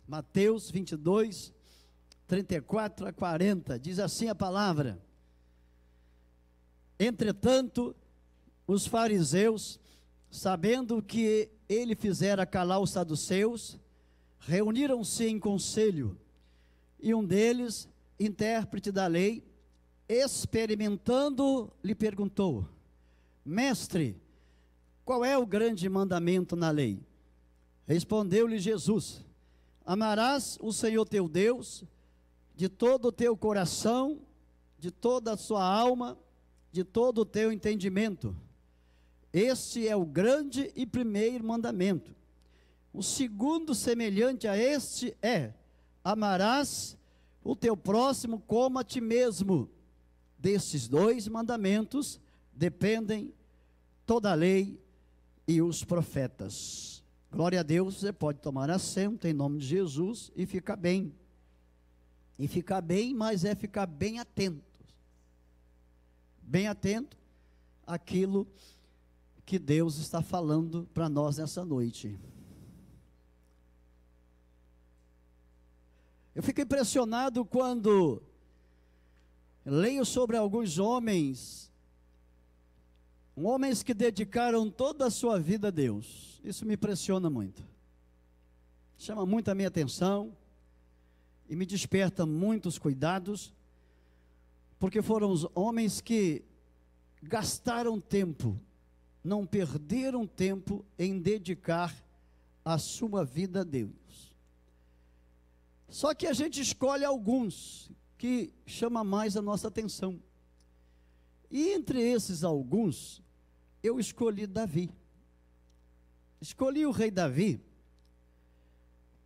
Mateus 22, 34 a 40, diz assim a palavra: Entretanto, os fariseus, sabendo que ele fizera calar os saduceus, reuniram-se em conselho, e um deles, intérprete da lei, experimentando, lhe perguntou: Mestre, qual é o grande mandamento na lei? Respondeu-lhe Jesus: Amarás o Senhor teu Deus de todo o teu coração, de toda a sua alma, de todo o teu entendimento. Este é o grande e primeiro mandamento. O segundo, semelhante a este, é: amarás o teu próximo como a ti mesmo. Destes dois mandamentos dependem toda a lei e os profetas. Glória a Deus. Você pode tomar assento em nome de Jesus e ficar bem. E ficar bem, mas é ficar bem atento. Bem atento àquilo que Deus está falando para nós nessa noite. Eu fico impressionado quando leio sobre alguns homens que dedicaram toda a sua vida a Deus. Isso me impressiona muito. Chama muito a minha atenção e me desperta muitos cuidados, porque foram os homens que gastaram tempo, não perderam tempo em dedicar a sua vida a Deus. Só que a gente escolhe alguns que chamam mais a nossa atenção. E entre esses alguns, eu escolhi Davi. Escolhi o rei Davi,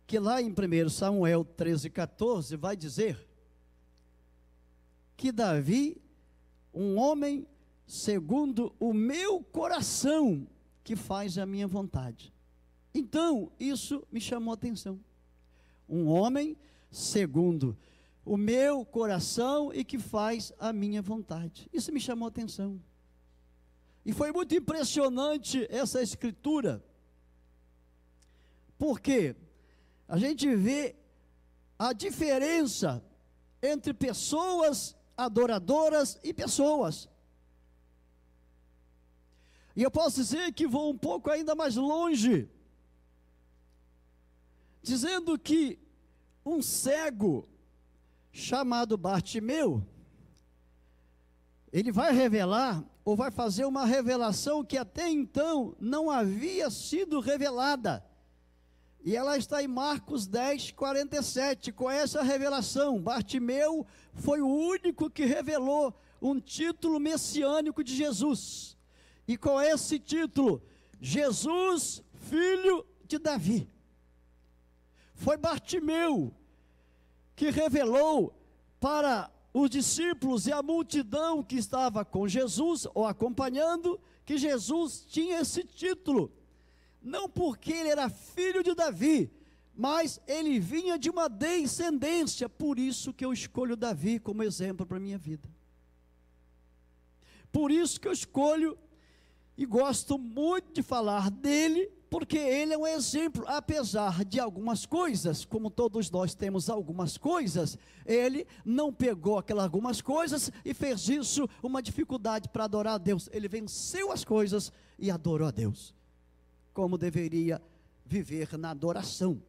que lá em 1 Samuel 13,14 vai dizer que Davi, um homem segundo o meu coração, que faz a minha vontade. Então, isso me chamou a atenção. Um homem segundo o meu coração e que faz a minha vontade. Isso me chamou a atenção. E foi muito impressionante essa escritura, porque a gente vê a diferença entre pessoas adoradoras e pessoas. E eu posso dizer que vou um pouco ainda mais longe, dizendo que um cego chamado Bartimeu, ele vai revelar, ou vai fazer uma revelação que até então não havia sido revelada. E ela está em Marcos 10, 47. Com essa revelação, Bartimeu foi o único que revelou um título messiânico de Jesus. E com esse título, Jesus, filho de Davi. Foi Bartimeu que revelou para os discípulos e a multidão que estava com Jesus, ou acompanhando, que Jesus tinha esse título. Não porque ele era filho de Davi, mas ele vinha de uma descendência. Por isso que eu escolho Davi como exemplo para a minha vida. Por isso que eu escolho e gosto muito de falar dele, porque ele é um exemplo. Apesar de algumas coisas, como todos nós temos algumas coisas, ele não pegou aquelas algumas coisas e fez disso uma dificuldade para adorar a Deus. Ele venceu as coisas e adorou a Deus, como deveria viver na adoração.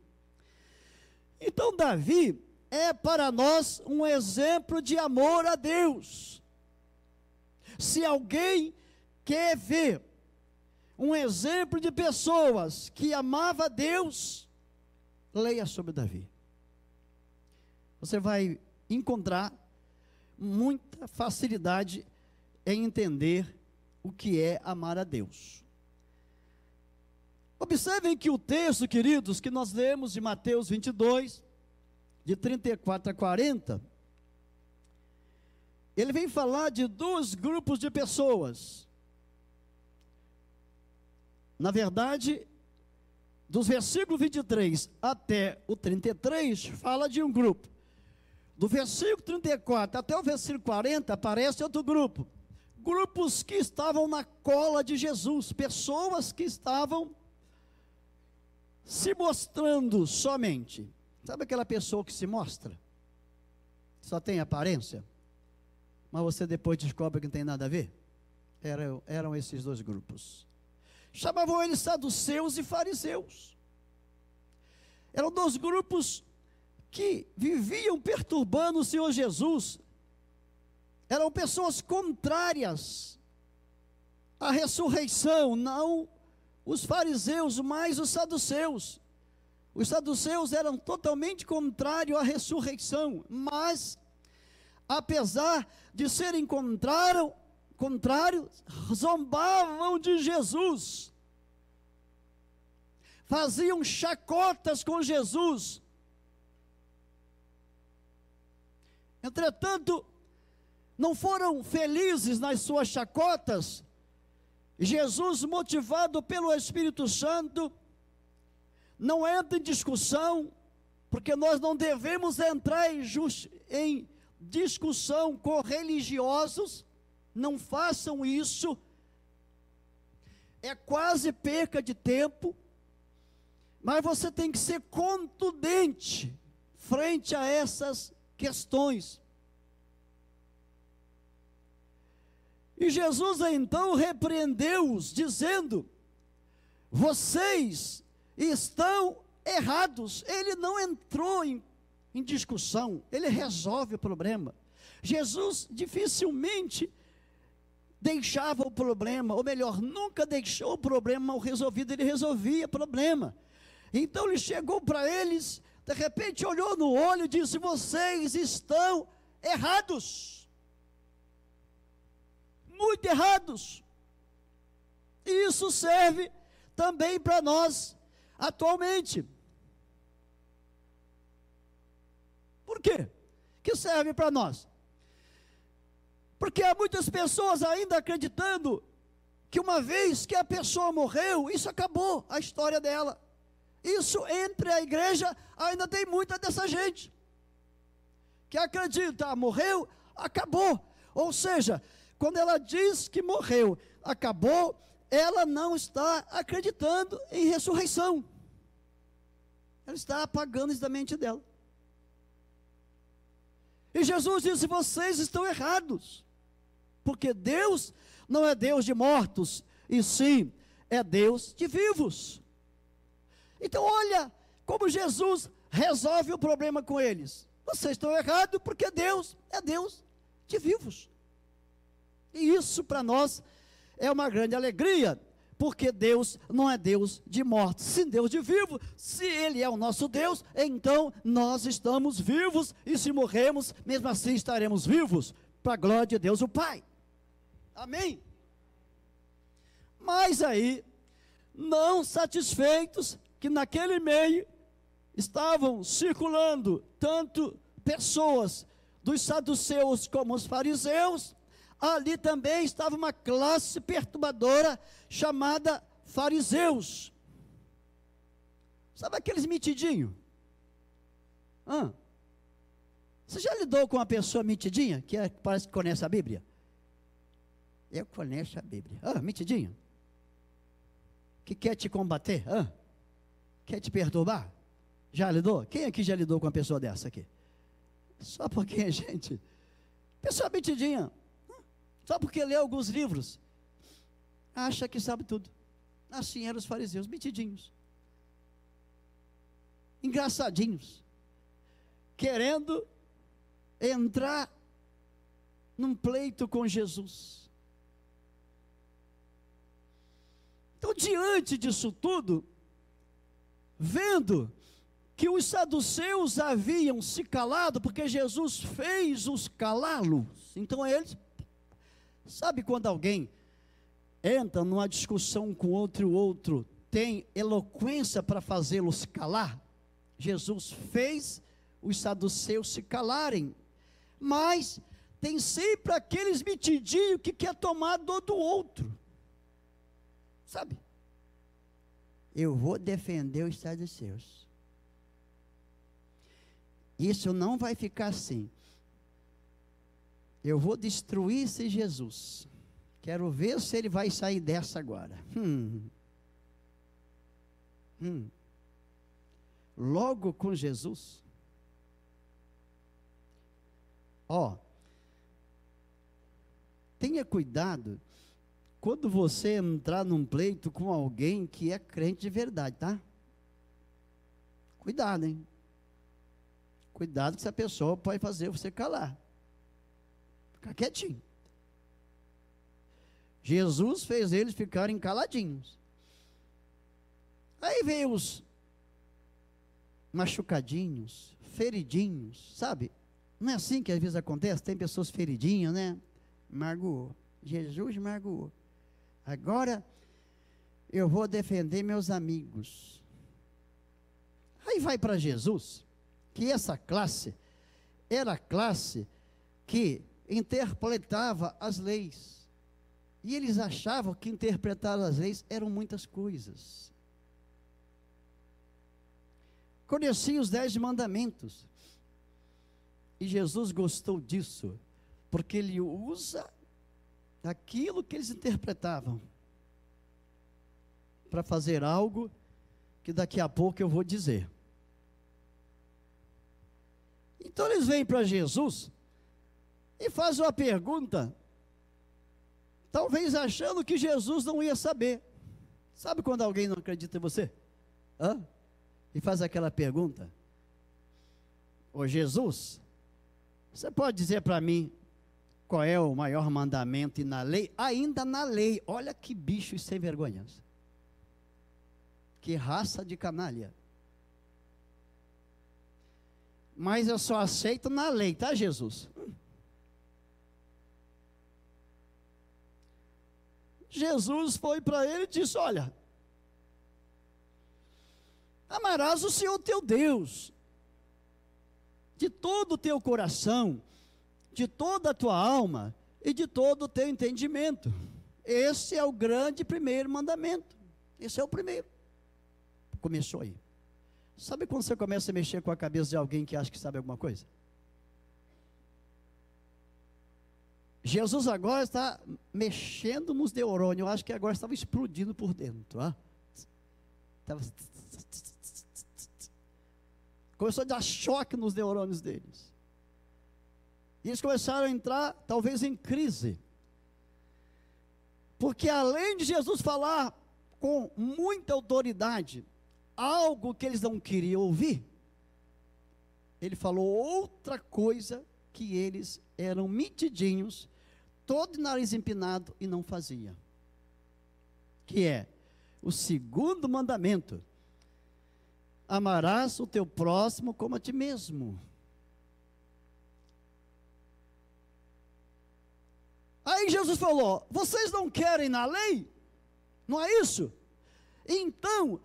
Então Davi é para nós um exemplo de amor a Deus. Se alguém quer ver um exemplo de pessoas que amavam a Deus, leia sobre Davi. Você vai encontrar muita facilidade em entender o que é amar a Deus. Observem que o texto, queridos, que nós lemos de Mateus 22, de 34 a 40, ele vem falar de dois grupos de pessoas. Na verdade, dos versículos 23 até o 33, fala de um grupo. Do versículo 34 até o versículo 40, aparece outro grupo. Grupos que estavam na cola de Jesus, pessoas que estavam se mostrando somente. Sabe aquela pessoa que se mostra? Só tem aparência, mas você depois descobre que não tem nada a ver? Eram esses dois grupos. Chamavam eles saduceus e fariseus. Eram dois grupos que viviam perturbando o Senhor Jesus. Eram pessoas contrárias à ressurreição, não os fariseus, mas os saduceus. Os saduceus eram totalmente contrários à ressurreição, mas, apesar de serem contrários, zombavam de Jesus, faziam chacotas com Jesus. Entretanto, não foram felizes nas suas chacotas. Jesus, motivado pelo Espírito Santo, não entra em discussão, porque nós não devemos entrar em discussão com religiosos. Não façam isso, é quase perca de tempo, mas você tem que ser contundente frente a essas questões. E Jesus então repreendeu-os, dizendo: vocês estão errados. Ele não entrou em discussão, ele resolve o problema. Jesus dificilmente deixava o problema, ou melhor, nunca deixou o problema mal resolvido, ele resolvia o problema. Então ele chegou para eles, de repente olhou no olho e disse: vocês estão errados, muito errados. E isso serve também para nós atualmente. Por quê? Que serve para nós? Porque há muitas pessoas ainda acreditando que uma vez que a pessoa morreu, isso acabou a história dela. Isso entre a igreja ainda tem muita dessa gente que acredita: morreu, acabou. Ou seja, quando ela diz que morreu, acabou, ela não está acreditando em ressurreição. Ela está apagando isso da mente dela. E Jesus disse: vocês estão errados, porque Deus não é Deus de mortos, e sim é Deus de vivos. Então olha como Jesus resolve o problema com eles: vocês estão errados porque Deus é Deus de vivos. E isso para nós é uma grande alegria, porque Deus não é Deus de mortos, sim Deus de vivo. Se Ele é o nosso Deus, então nós estamos vivos, e se morremos, mesmo assim estaremos vivos, para a glória de Deus o Pai. Amém? Mas aí, não satisfeitos, que naquele meio estavam circulando tanto pessoas dos saduceus como os fariseus, ali também estava uma classe perturbadora chamada fariseus. Sabe aqueles metidinhos? Você já lidou com uma pessoa metidinha, que parece que conhece a Bíblia? Eu conheço a Bíblia. Metidinho? Que quer te combater? Quer te perturbar? Já lidou? Quem aqui já lidou com uma pessoa dessa aqui? Só porque a gente... Pessoa metidinha. Só porque lê alguns livros, acha que sabe tudo. Assim eram os fariseus, metidinhos, engraçadinhos, querendo entrar num pleito com Jesus. Então, diante disso tudo, vendo que os saduceus haviam se calado, porque Jesus fez-os calá-los, então eles... Sabe quando alguém entra numa discussão com outro e o outro tem eloquência para fazê-los calar? Jesus fez os saduceus se calarem, mas tem sempre aqueles metidinhos que quer tomar dor do outro, sabe? Eu vou defender os saduceus, isso não vai ficar assim. Eu vou destruir esse Jesus. Quero ver se ele vai sair dessa agora. logo com Jesus. Tenha cuidado quando você entrar num pleito com alguém que é crente de verdade, tá? Cuidado, hein? Cuidado que essa pessoa pode fazer você calar. Ficar quietinho. Jesus fez eles ficarem caladinhos. Aí veio os machucadinhos, feridinhos, sabe? Não é assim que às vezes acontece? Tem pessoas feridinhas, né? Magoou. Jesus magoou. Agora eu vou defender meus amigos. Aí vai para Jesus, que essa classe era a classe que interpretava as leis. E eles achavam que interpretar as leis eram muitas coisas. Conhecia os 10 mandamentos. E Jesus gostou disso, porque ele usa aquilo que eles interpretavam para fazer algo que daqui a pouco eu vou dizer. Então eles vêm para Jesus e fazem uma pergunta, talvez achando que Jesus não ia saber. Sabe quando alguém não acredita em você? E faz aquela pergunta: ô Jesus, você pode dizer para mim qual é o maior mandamento e na lei? Ainda na lei, olha que bicho sem vergonha. Que raça de canalha. Mas eu só aceito na lei, tá, Jesus? Jesus foi para ele e disse: olha, amarás o Senhor teu Deus de todo o teu coração, de toda a tua alma e de todo o teu entendimento. Esse é o grande primeiro mandamento. Esse é o primeiro. Começou aí. Sabe quando você começa a mexer com a cabeça de alguém que acha que sabe alguma coisa? Jesus agora está mexendo nos neurônios. Eu acho que agora estava explodindo por dentro. Começou a dar choque nos neurônios deles. E eles começaram a entrar, talvez, em crise. Porque além de Jesus falar com muita autoridade algo que eles não queriam ouvir, ele falou outra coisa que eles eram metidinhos, todo nariz empinado e não fazia. Que é o segundo mandamento: amarás o teu próximo como a ti mesmo. Aí Jesus falou: vocês não querem na lei? Não é isso? Então,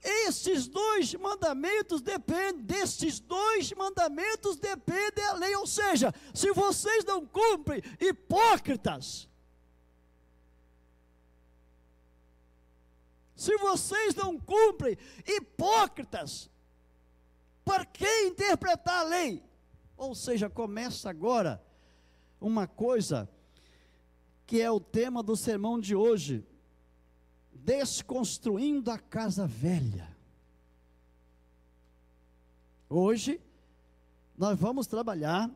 destes dois mandamentos depende a lei. Ou seja, se vocês não cumprem, hipócritas, para que interpretar a lei? Ou seja, começa agora uma coisa que é o tema do sermão de hoje: desconstruindo a casa velha. Hoje nós vamos trabalhar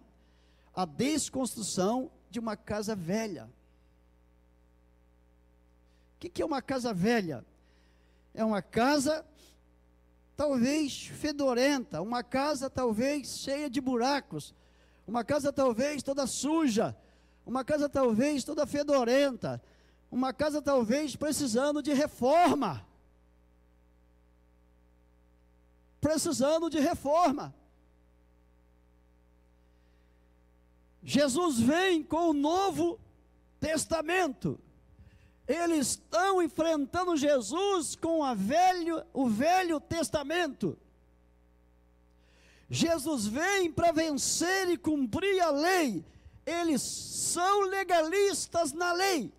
a desconstrução de uma casa velha. O que é uma casa velha? É uma casa talvez fedorenta, uma casa talvez cheia de buracos, uma casa talvez toda suja, uma casa talvez toda fedorenta, uma casa talvez precisando de reforma. Jesus vem com o Novo Testamento. Eles estão enfrentando Jesus com o Velho Testamento. Jesus vem para vencer e cumprir a lei. Eles são legalistas na lei.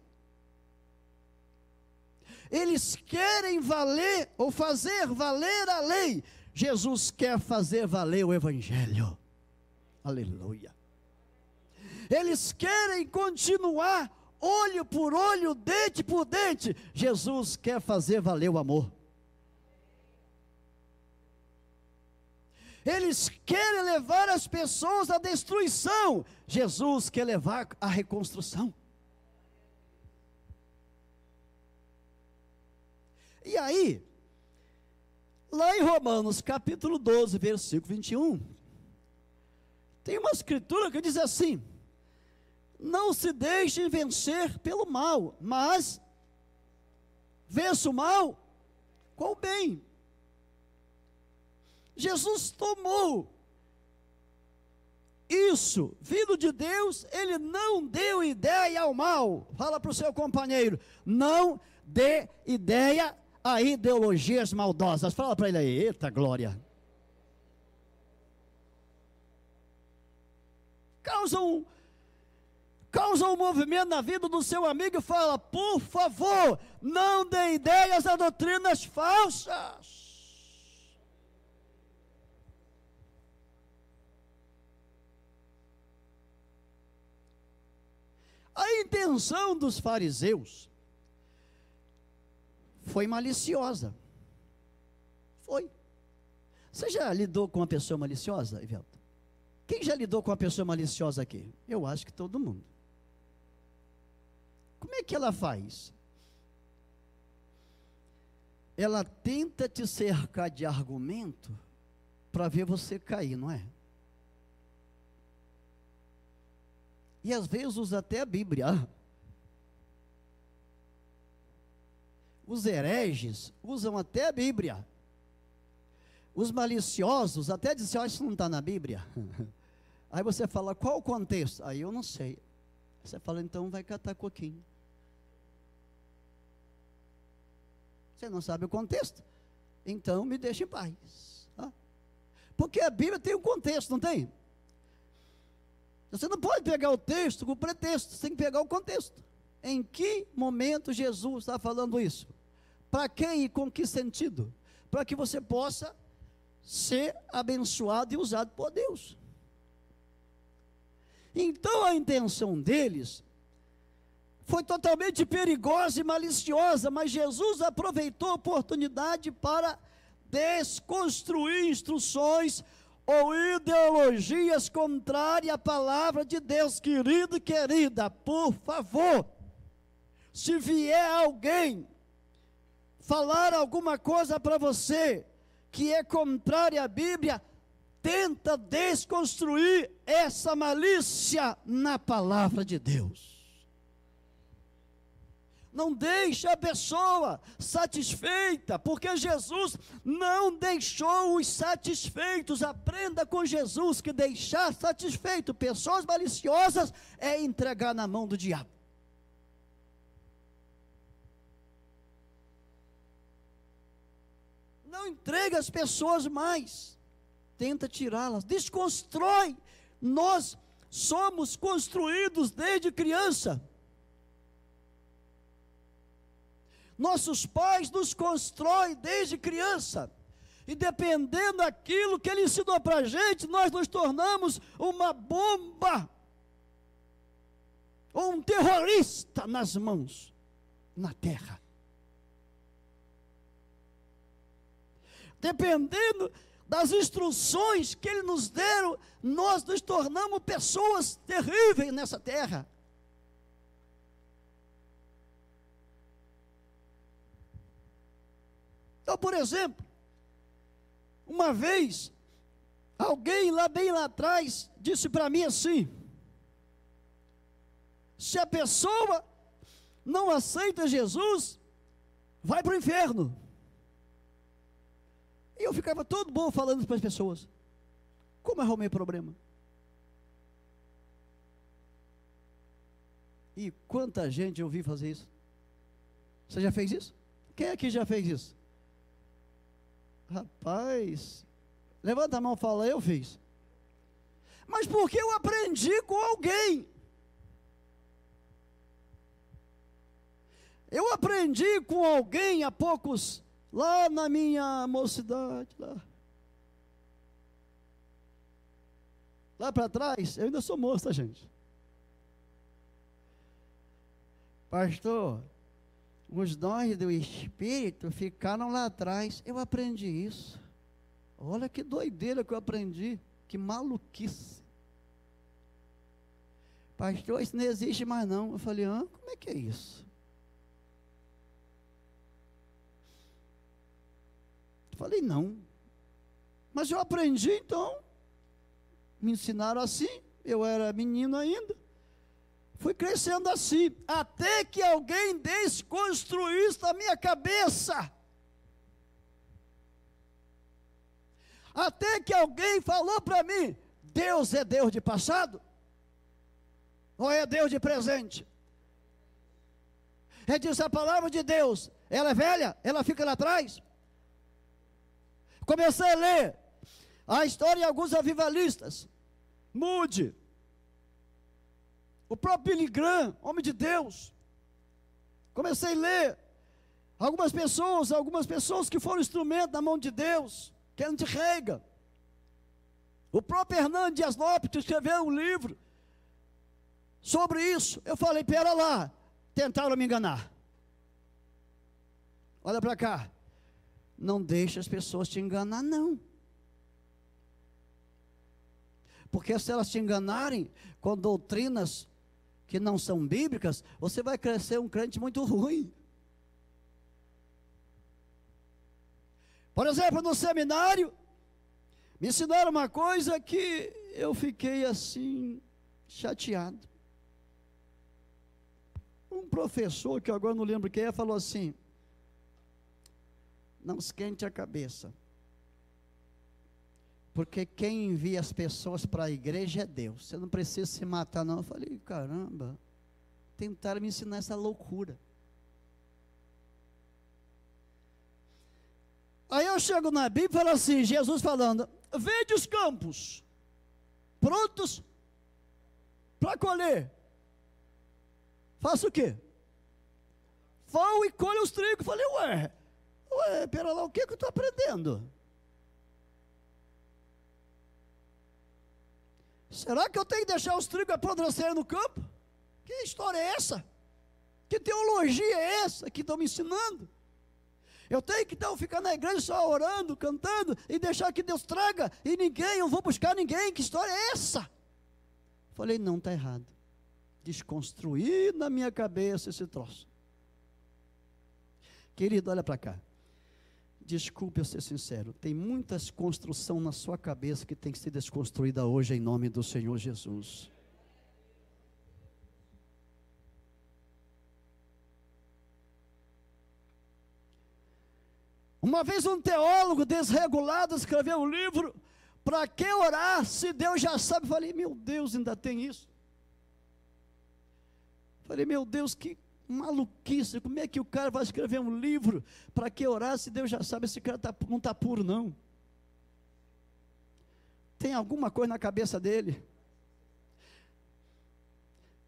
Eles querem valer ou fazer valer a lei. Jesus quer fazer valer o Evangelho. Aleluia. Eles querem continuar olho por olho, dente por dente. Jesus quer fazer valer o amor. Eles querem levar as pessoas à destruição. Jesus quer levar à reconstrução. E aí, lá em Romanos capítulo 12, versículo 21, tem uma escritura que diz assim: não se deixem vencer pelo mal, mas vença o mal com o bem. Jesus tomou isso, vindo de Deus, ele não deu ideia ao mal. Fala para o seu companheiro: não dê ideia a ideologias maldosas. Fala para ele aí: eita glória. Causa um movimento na vida do seu amigo e fala: por favor, não dê ideias a doutrinas falsas. A intenção dos fariseus foi maliciosa. Foi. Você já lidou com uma pessoa maliciosa, Ivelto? Quem já lidou com uma pessoa maliciosa aqui? Eu acho que todo mundo. Como é que ela faz? Ela tenta te cercar de argumento para ver você cair, não é? E às vezes usa até a Bíblia. Os hereges usam até a Bíblia. Os maliciosos até dizem: isso não está na Bíblia. Aí você fala: qual o contexto? Aí eu não sei. Você fala: então vai catar coquinho. Você não sabe o contexto? Então me deixa em paz. Porque a Bíblia tem um contexto, não tem? Você não pode pegar o texto com o pretexto, você tem que pegar o contexto. Em que momento Jesus está falando isso? Para quem e com que sentido? Para que você possa ser abençoado e usado por Deus. Então a intenção deles foi totalmente perigosa e maliciosa, mas Jesus aproveitou a oportunidade para desconstruir instruções ou ideologias contrárias à palavra de Deus. Querido e querida, por favor, se vier alguém falar alguma coisa para você que é contrária à Bíblia, tenta desconstruir essa malícia na palavra de Deus. Não deixe a pessoa satisfeita, porque Jesus não deixou os satisfeitos. Aprenda com Jesus que deixar satisfeito pessoas maliciosas é entregar na mão do diabo. Não entrega as pessoas mais, tenta tirá-las, desconstrói. Nós somos construídos desde criança. Nossos pais nos constroem desde criança, e dependendo daquilo que ele ensinou para a gente, nós nos tornamos uma bomba, ou um terrorista nas mãos, na terra. Dependendo das instruções que ele nos deram, nós nos tornamos pessoas terríveis nessa terra. Então, por exemplo, uma vez, alguém bem lá atrás, disse para mim assim: se a pessoa não aceita Jesus, vai para o inferno. E eu ficava todo bom falando para as pessoas. Como arrumei problema? E quanta gente eu vi fazer isso? Você já fez isso? Quem aqui já fez isso? Rapaz, levanta a mão e fala: eu fiz. Mas porque eu aprendi com alguém. Eu aprendi com alguém há poucos, lá na minha mocidade, lá para trás. Eu ainda sou moço, tá, gente? Pastor, os dons do Espírito ficaram lá atrás. Eu aprendi isso. Olha que doideira que eu aprendi, que maluquice. Pastor, isso não existe mais não. Eu falei, como é que é isso? Eu falei, não. Mas eu aprendi então. Me ensinaram assim, eu era menino ainda. Fui crescendo assim, até que alguém desconstruiu isso na minha cabeça. Até que alguém falou para mim, Deus é Deus de passado? Ou é Deus de presente? Ele disse, a palavra de Deus, ela é velha? Ela fica lá atrás? Comecei a ler a história de alguns avivalistas. Moody, o próprio Billy Graham, homem de Deus. Comecei a ler algumas pessoas que foram instrumento na mão de Deus, Kenneth Reagan. O próprio Hernando Dias Lopes escreveu um livro sobre isso. Eu falei, pera lá, tentaram me enganar. Olha para cá, não deixe as pessoas te enganar não. Porque se elas te enganarem com doutrinas que não são bíblicas, você vai crescer um crente muito ruim. Por exemplo, no seminário, me ensinaram uma coisa que eu fiquei assim, chateado. Um professor, que eu agora não lembro quem é, falou assim, não esquente a cabeça. Porque quem envia as pessoas para a igreja é Deus. Você não precisa se matar não. Eu falei, caramba, tentaram me ensinar essa loucura. Aí eu chego na Bíblia e falo assim, Jesus falando, vede os campos, prontos para colher. Faça o quê? Vão e colhe os trigos. Eu falei, pera lá, o que eu estou aprendendo? Será que eu tenho que deixar os trigos apodrecerem no campo? Que história é essa? Que teologia é essa que estão me ensinando? Eu tenho que então ficar na igreja só orando, cantando, e deixar que Deus traga, e ninguém, eu não vou buscar ninguém, que história é essa? Falei, não, está errado. Desconstruir na minha cabeça esse troço. Querido, olha para cá. Desculpe eu ser sincero, tem muitas construções na sua cabeça que tem que ser desconstruída hoje em nome do Senhor Jesus. Uma vez um teólogo desregulado escreveu um livro, para que orar se Deus já sabe? Falei, meu Deus, ainda tem isso? Falei, meu Deus, que maluquice, como é que o cara vai escrever um livro, para que orar se Deus já sabe? Esse cara não está puro não. Tem alguma coisa na cabeça dele.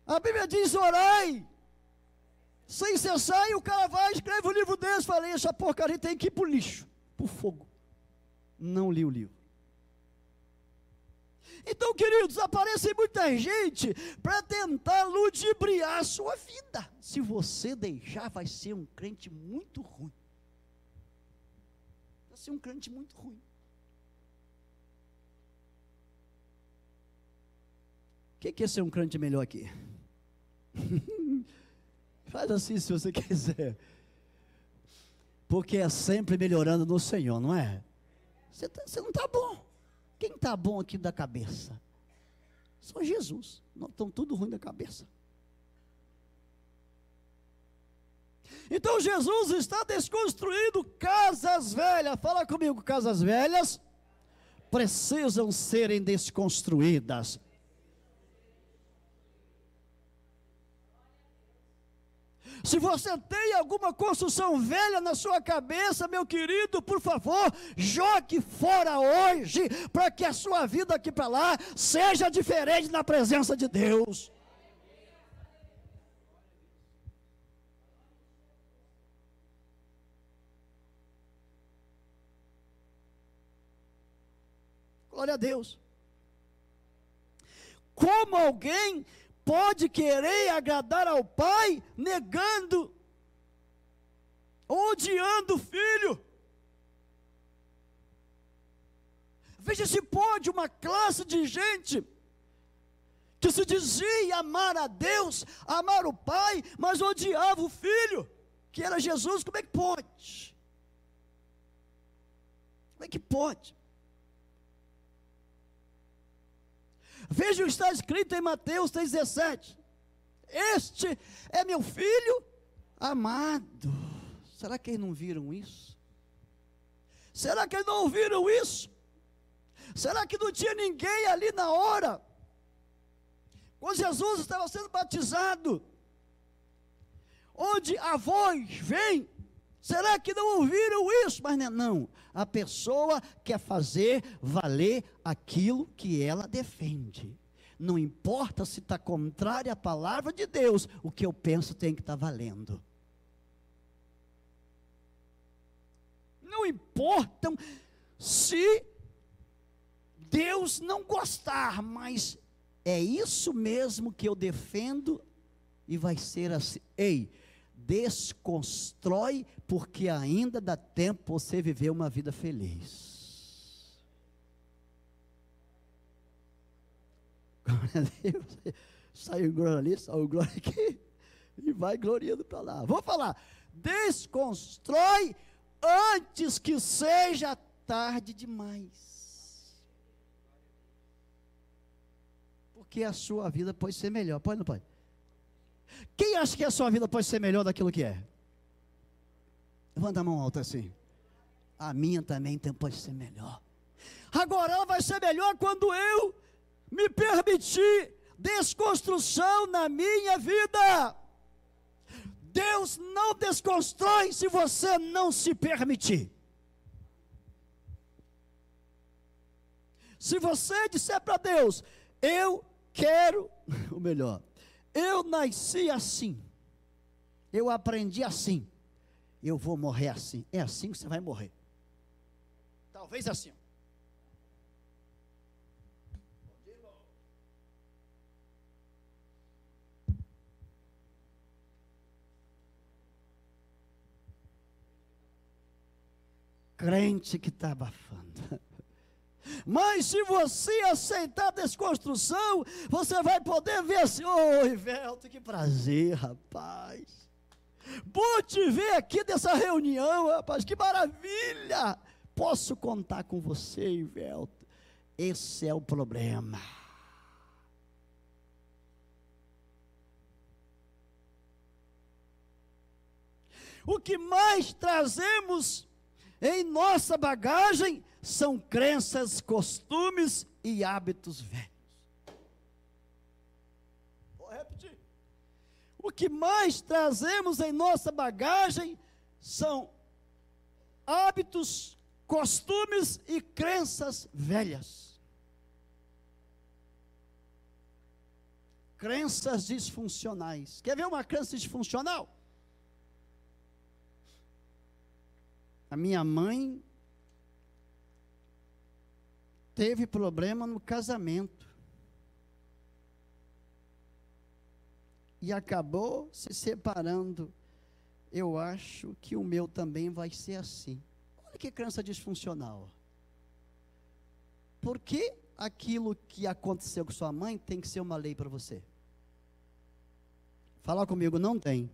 A Bíblia diz, orai, sem cessar, e o cara vai e escreve um livro desse. Falei, essa porcaria tem que ir para o lixo, para o fogo. Não li o livro. Então, queridos, aparece muita gente para tentar ludibriar a sua vida. Se você deixar, vai ser um crente muito ruim. Vai ser um crente muito ruim. O que é ser um crente melhor aqui? Faz assim se você quiser. Porque é sempre melhorando no Senhor, não é? Você não está bom. Quem está bom aqui da cabeça? Só Jesus. Nós estamos tudo ruim da cabeça. Então Jesus está desconstruindo casas velhas. Fala comigo, casas velhas precisam serem desconstruídas. Se você tem alguma construção velha na sua cabeça, meu querido, por favor, jogue fora hoje, para que a sua vida aqui para lá seja diferente na presença de Deus. Glória a Deus. Como alguém pode querer agradar ao Pai, negando, odiando o Filho? Veja se pode uma classe de gente que se dizia amar a Deus, amar o Pai, mas odiava o Filho, que era Jesus. Como é que pode? Como é que pode? Veja o que está escrito em Mateus 3,17. Este é meu filho amado. Será que eles não viram isso? Será que eles não ouviram isso? Será que não tinha ninguém ali na hora? Quando Jesus estava sendo batizado, onde a voz vem, será que não ouviram isso? Mas não, a pessoa quer fazer valer aquilo que ela defende. Não importa se está contrário à palavra de Deus, o que eu penso tem que estar valendo. Não importa se Deus não gostar, mas é isso mesmo que eu defendo e vai ser assim. Ei, desconstrói, porque ainda dá tempo você viver uma vida feliz. Glória a Deus. Saiu glória ali, saiu glória aqui, e vai gloriando para lá. Vou falar, desconstrói antes que seja tarde demais. Porque a sua vida pode ser melhor, pode ou não pode? Quem acha que a sua vida pode ser melhor daquilo que é? Levanta a mão alta assim. A minha também pode ser melhor. Agora ela vai ser melhor quando eu me permitir desconstrução na minha vida. Deus não desconstrói se você não se permitir. Se você disser para Deus, eu quero o melhor, eu nasci assim, eu aprendi assim, eu vou morrer assim, é assim que você vai morrer. Talvez assim. Crente que está abafando. Mas se você aceitar a desconstrução, você vai poder ver assim, ô Ivelto, que prazer, rapaz. Bom te ver aqui nessa reunião, rapaz, que maravilha. Posso contar com você, Ivelto. Esse é o problema. O que mais trazemos em nossa bagagem são crenças, costumes e hábitos velhos. Vou repetir. O que mais trazemos em nossa bagagem são hábitos, costumes e crenças velhas. Crenças disfuncionais. Quer ver uma crença disfuncional? A minha mãe teve problema no casamento e acabou se separando. Eu acho que o meu também vai ser assim. Olha que crença disfuncional. Por que aquilo que aconteceu com sua mãe tem que ser uma lei para você? Fala comigo, não tem.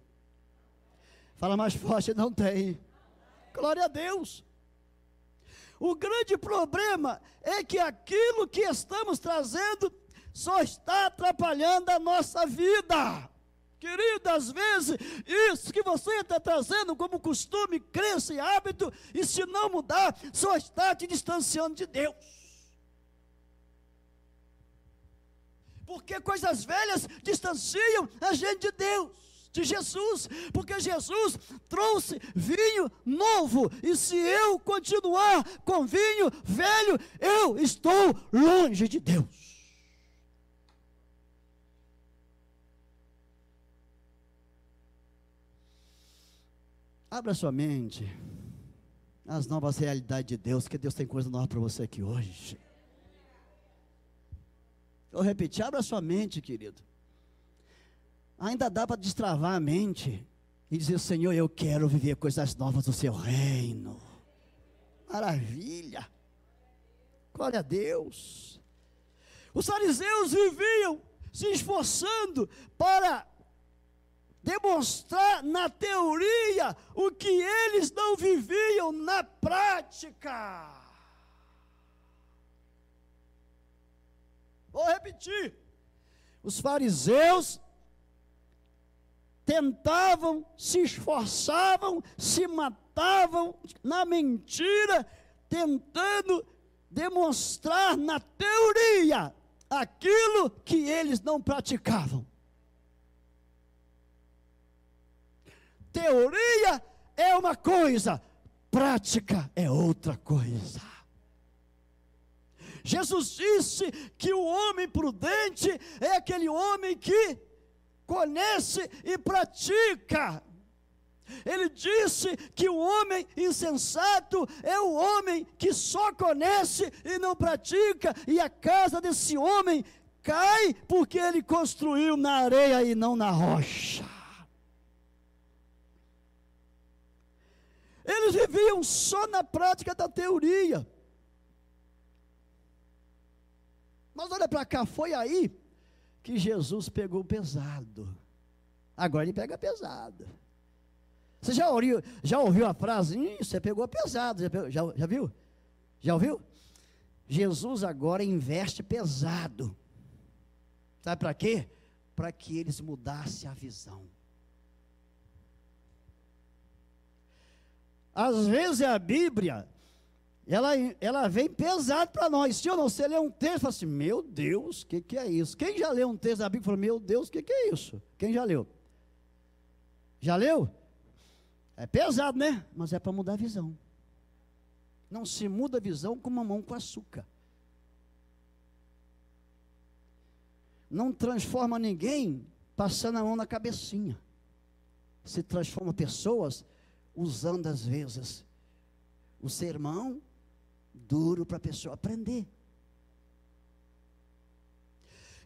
Fala mais forte, não tem. Glória a Deus. O grande problema é que aquilo que estamos trazendo só está atrapalhando a nossa vida. Querido, às vezes, isso que você está trazendo como costume, crença e hábito, e se não mudar, só está te distanciando de Deus. Porque coisas velhas distanciam a gente de Deus, de Jesus, porque Jesus trouxe vinho novo, e se eu continuar com vinho velho, eu estou longe de Deus. Abra sua mente às novas realidades de Deus, que Deus tem coisa nova para você aqui hoje. Eu repeti, abra sua mente, querido. Ainda dá para destravar a mente e dizer, Senhor, eu quero viver coisas novas do seu reino. Maravilha. Glória a Deus. Os fariseus viviam se esforçando para demonstrar na teoria o que eles não viviam na prática. Vou repetir. Os fariseus tentavam, se esforçavam, se matavam na mentira, tentando demonstrar na teoria aquilo que eles não praticavam. Teoria é uma coisa, prática é outra coisa. Jesus disse que o homem prudente é aquele homem que conhece e pratica. Ele disse que o homem insensato é o homem que só conhece e não pratica, e a casa desse homem cai porque ele construiu na areia e não na rocha. Eles viviam só na prática da teoria. Mas olha para cá, foi aí que Jesus pegou pesado. Agora ele pega pesado. Você já ouviu a frase? Você pegou pesado. Já viu? Já ouviu? Jesus agora investe pesado. Sabe para quê? Para que eles mudassem a visão. Às vezes a Bíblia, ela vem pesado para nós. Se eu não sei ler um texto, fala assim, meu Deus, o que é isso? Quem já leu um texto da Bíblia e falou, meu Deus, o que é isso? Quem já leu? Já leu? É pesado, né? Mas é para mudar a visão. Não se muda a visão com mamão com açúcar. Não transforma ninguém passando a mão na cabecinha. Se transforma pessoas usando às vezes o sermão duro para a pessoa aprender.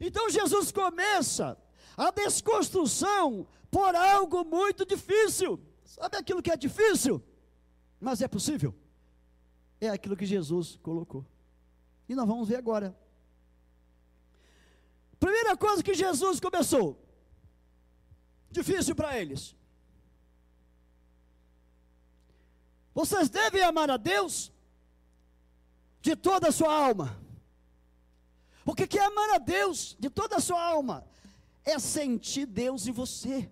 Então Jesus começa a desconstrução por algo muito difícil. Sabe aquilo que é difícil, mas é possível? É aquilo que Jesus colocou. E nós vamos ver agora. Primeira coisa que Jesus começou, difícil para eles. Vocês devem amar a Deus de toda a sua alma. O que é amar a Deus de toda a sua alma? É sentir Deus em você.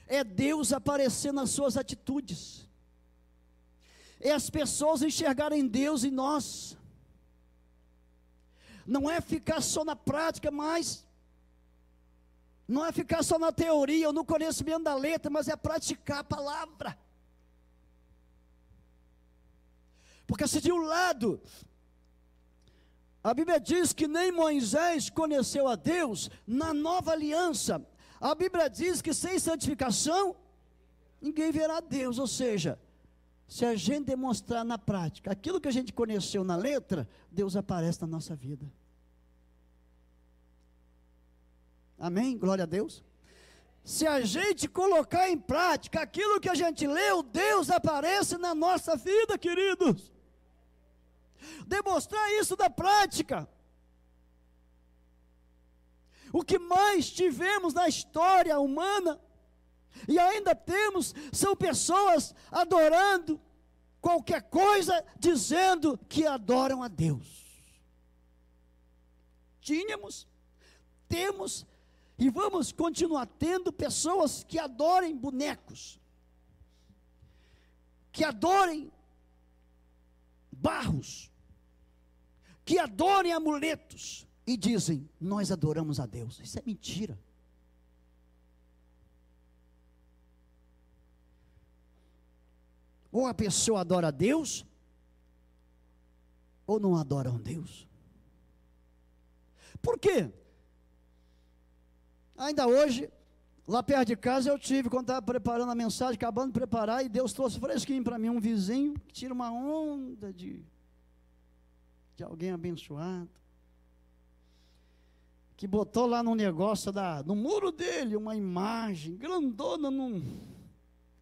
É Deus aparecer nas suas atitudes. É as pessoas enxergarem Deus em nós. Não é ficar só na prática, mas não é ficar só na teoria ou no conhecimento da letra, mas é praticar a palavra. Porque se de um lado a Bíblia diz que nem Moisés conheceu a Deus, na nova aliança a Bíblia diz que sem santificação ninguém verá a Deus. Ou seja, se a gente demonstrar na prática aquilo que a gente conheceu na letra, Deus aparece na nossa vida. Amém? Glória a Deus. Se a gente colocar em prática aquilo que a gente leu, Deus aparece na nossa vida, queridos. Demonstrar isso na prática. O que mais tivemos na história humana, e ainda temos, são pessoas adorando qualquer coisa, dizendo que adoram a Deus. Tínhamos, temos, e vamos continuar tendo pessoas que adorem bonecos, que adorem barros, que adorem amuletos, e dizem, nós adoramos a Deus. Isso é mentira. Ou a pessoa adora a Deus, ou não adoram a Deus. Por quê? Ainda hoje, lá perto de casa, eu tive, quando estava preparando a mensagem, acabando de preparar, e Deus trouxe fresquinho para mim, um vizinho, que tira uma onda de alguém abençoado, que botou lá no negócio, no muro dele, uma imagem grandona,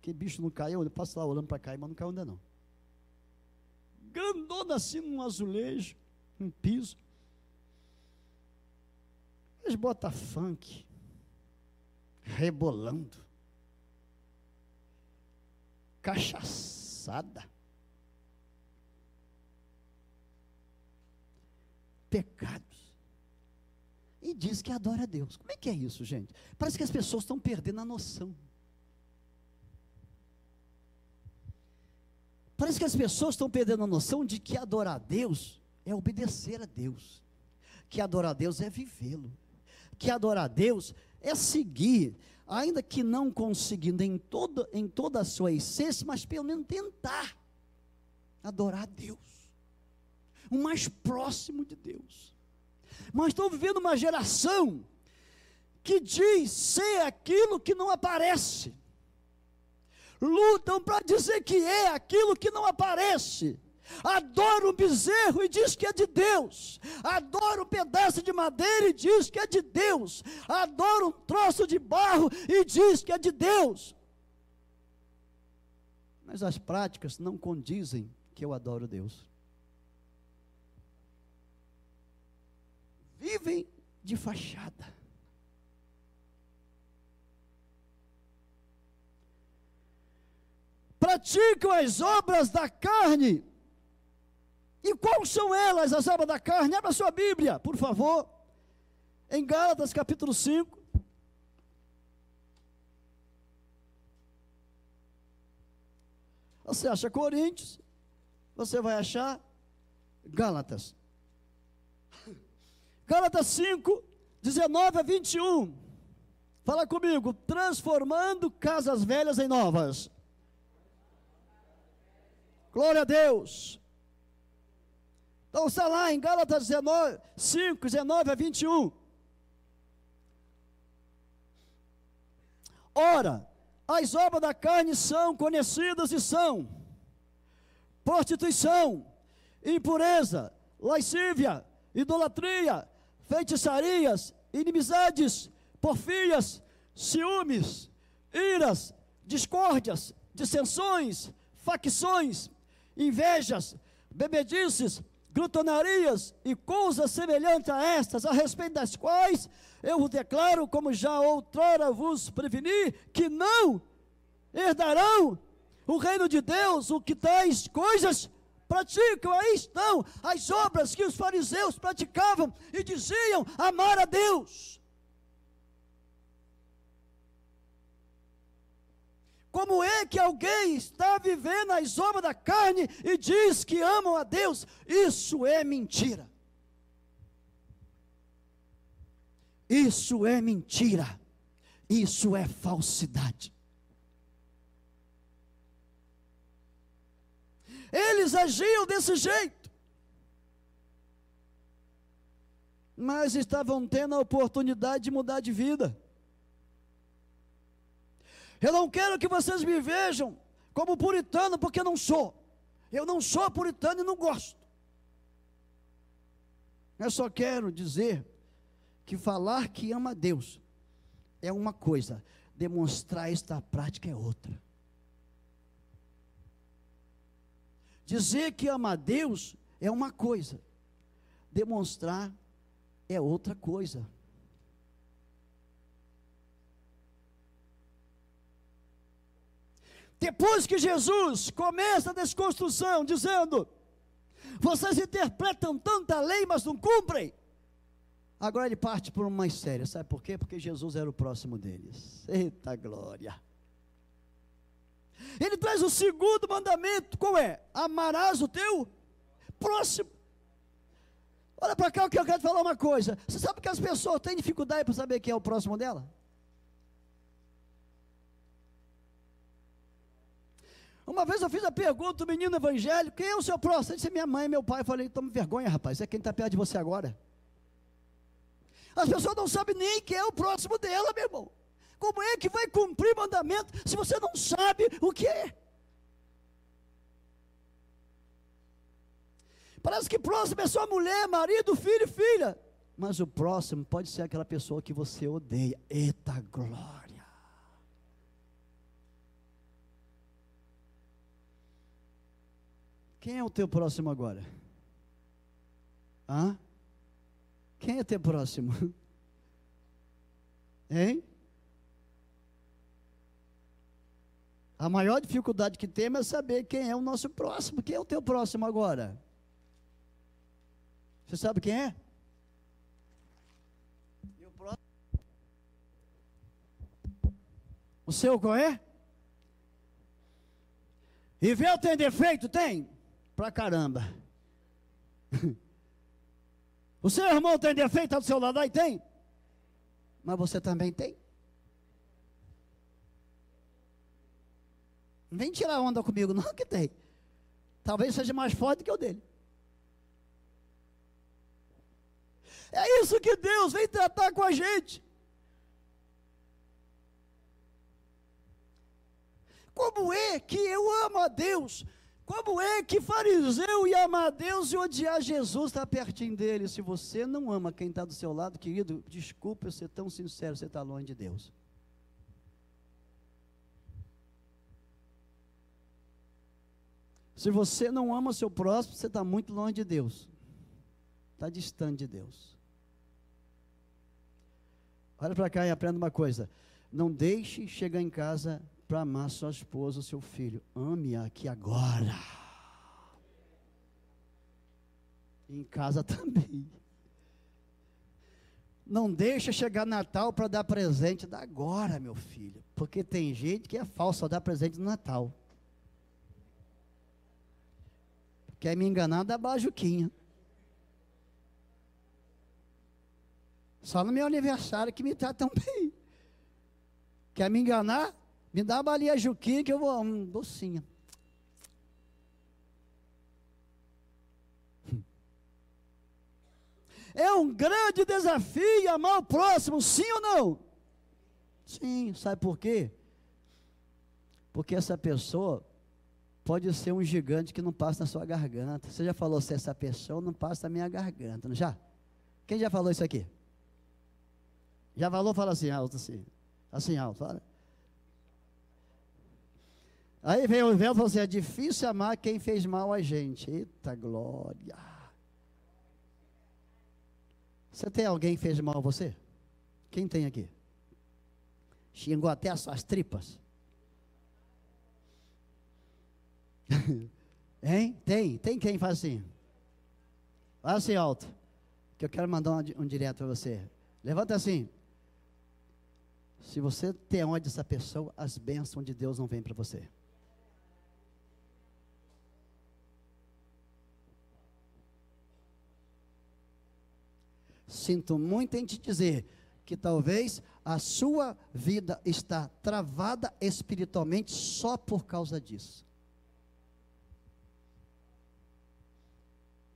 que bicho não caiu, eu passo lá olhando para cá, mas não caiu ainda não. grandona assim num azulejo, num piso. Eles botam funk, rebolando, cachaçada, pecados, e diz que adora a Deus. Como é que é isso, gente? Parece que as pessoas estão perdendo a noção. Parece que as pessoas estão perdendo a noção de que adorar a Deus é obedecer a Deus, que adorar a Deus é vivê-lo, que adorar a Deus é seguir, ainda que não conseguindo em toda a sua essência, mas pelo menos tentar adorar a Deus, o mais próximo de Deus. Mas estou vivendo uma geração que diz ser aquilo que não aparece, lutam para dizer que é aquilo que não aparece. Adora um bezerro e diz que é de Deus, adora um pedaço de madeira e diz que é de Deus, adora um troço de barro e diz que é de Deus, mas as práticas não condizem que eu adoro Deus. Vivem de fachada, praticam as obras da carne. E quais são elas, as obras da carne? Abra a sua Bíblia, por favor, em Gálatas capítulo 5. Você acha Coríntios, você vai achar Gálatas. Gálatas 5, 19 a 21. Fala comigo. Transformando casas velhas em novas. Glória a Deus. Então está lá em Gálatas 5, 19 a 21. Ora, as obras da carne são conhecidas e são prostituição, impureza, lascívia, idolatria, feitiçarias, inimizades, porfias, ciúmes, iras, discórdias, dissensões, facções, invejas, bebedices, glutonarias e coisas semelhantes a estas, a respeito das quais eu vos declaro, como já outrora vos preveni, que não herdarão o reino de Deus, o que tais coisas praticam. Aí estão as obras que os fariseus praticavam e diziam amar a Deus. Como é que alguém está vivendo as obras da carne e diz que amam a Deus? Isso é mentira. Isso é mentira. Isso é falsidade. Eles agiam desse jeito, mas estavam tendo a oportunidade de mudar de vida. Eu não quero que vocês me vejam como puritano, porque não sou. Eu não sou puritano e não gosto. Eu só quero dizer que falar que ama a Deus é uma coisa, demonstrar esta prática é outra. Dizer que ama a Deus é uma coisa, demonstrar é outra coisa. Depois que Jesus começa a desconstrução, dizendo: vocês interpretam tanta lei, mas não cumprem. Agora ele parte por uma mais séria. Sabe por quê? Porque Jesus era o próximo deles. Eita glória! Ele traz o segundo mandamento. Qual é? Amarás o teu próximo. Olha para cá que eu quero te falar uma coisa. Você sabe que as pessoas têm dificuldade para saber quem é o próximo dela? Uma vez eu fiz a pergunta, o menino evangélico: quem é o seu próximo? Ele disse: minha mãe e meu pai. Eu falei: toma vergonha, rapaz, é quem está perto de você agora. As pessoas não sabem nem quem é o próximo dela, meu irmão. Como é que vai cumprir mandamento se você não sabe o que é? Parece que próximo é só mulher, marido, filho e filha. Mas o próximo pode ser aquela pessoa que você odeia. Eita glória! Quem é o teu próximo agora? Hã? Quem é teu próximo? Hein? A maior dificuldade que temos é saber quem é o nosso próximo. Quem é o teu próximo agora? Você sabe quem é? E o próximo? O seu qual é? Ivel tem defeito? Tem? Pra caramba. O seu irmão tem defeito? Está do seu lado aí? Tem? Mas você também tem? Não vem tirar onda comigo, não, que tem. Talvez seja mais forte que o dele. É isso que Deus vem tratar com a gente. Como é que eu amo a Deus? Como é que fariseu ia amar a Deus e odiar Jesus, está pertinho dele? Se você não ama quem está do seu lado, querido, desculpa eu ser tão sincero, você está longe de Deus. Se você não ama seu próximo, você está muito longe de Deus. Está distante de Deus. Olha para cá e aprenda uma coisa. Não deixe chegar em casa para amar sua esposa ou seu filho. Ame-a aqui agora. E em casa também. Não deixa chegar Natal para dar presente. Dá agora, meu filho. Porque tem gente que é falso, só dá presente no Natal. Quer me enganar, dá bajuquinha. Só no meu aniversário que me tratam bem. Quer me enganar? Me dá uma balinha juquinha que eu vou, docinha. É um grande desafio amar o próximo, sim ou não? Sim, sabe por quê? Porque essa pessoa pode ser um gigante que não passa na sua garganta. Você já falou se essa pessoa não passa na minha garganta, não já? Quem já falou isso aqui? Já falou? Fala assim alto, assim. Assim alto, fala. Aí veio o véu e falou assim, é difícil amar quem fez mal a gente. Eita glória. Você tem alguém que fez mal a você? Quem tem aqui? Xingou até as suas tripas? Hein? Tem quem faz assim? Fala assim alto, que eu quero mandar um direto para você. Levanta assim. Se você tem ódio dessa pessoa, as bênçãos de Deus não vêm para você. Sinto muito em te dizer que talvez a sua vida está travada espiritualmente só por causa disso.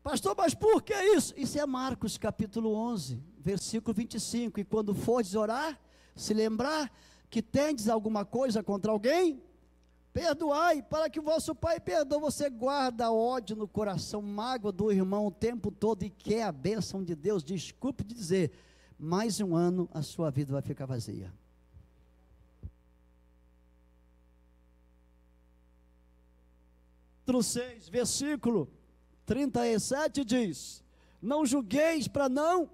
Pastor, mas por que isso? Isso é Marcos capítulo 11, versículo 25. E quando fordes orar, se lembrar que tendes alguma coisa contra alguém, perdoai, para que o vosso Pai perdoe. Você guarda ódio no coração, mágoa do irmão o tempo todo e quer a bênção de Deus. Desculpe de dizer, mais um ano a sua vida vai ficar vazia. Capítulo 6, versículo 37 diz: não julgueis para não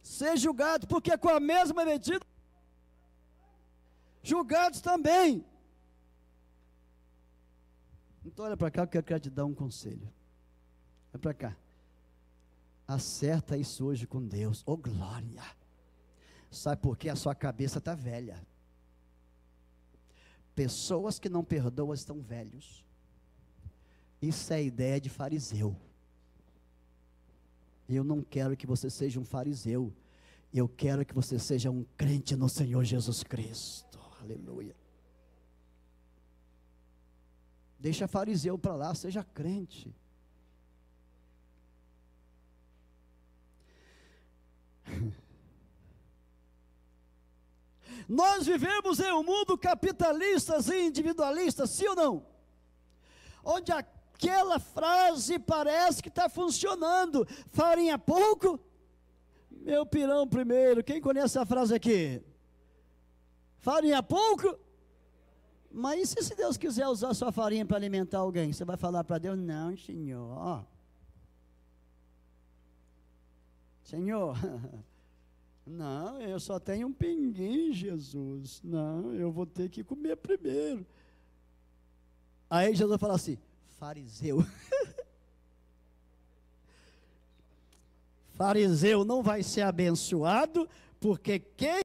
ser julgado, porque com a mesma medida julgados também. Então olha para cá que eu quero te dar um conselho. Olha para cá. Acerta isso hoje com Deus. Oh glória. Sabe por quê? A sua cabeça está velha. Pessoas que não perdoam estão velhos. Isso é a ideia de fariseu. Eu não quero que você seja um fariseu. Eu quero que você seja um crente no Senhor Jesus Cristo. Aleluia. Deixa fariseu para lá, seja crente. Nós vivemos em um mundo capitalista e individualista, sim ou não? Onde aquela frase parece que está funcionando. Farinha pouco, meu pirão primeiro. Quem conhece essa frase aqui? Farinha pouco, Mas e se Deus quiser usar sua farinha para alimentar alguém? Você vai falar para Deus: não, Senhor. Senhor, não, eu só tenho um pinguim, Jesus. Não, eu vou ter que comer primeiro. Aí Jesus fala assim: fariseu. Fariseu não vai ser abençoado, porque quem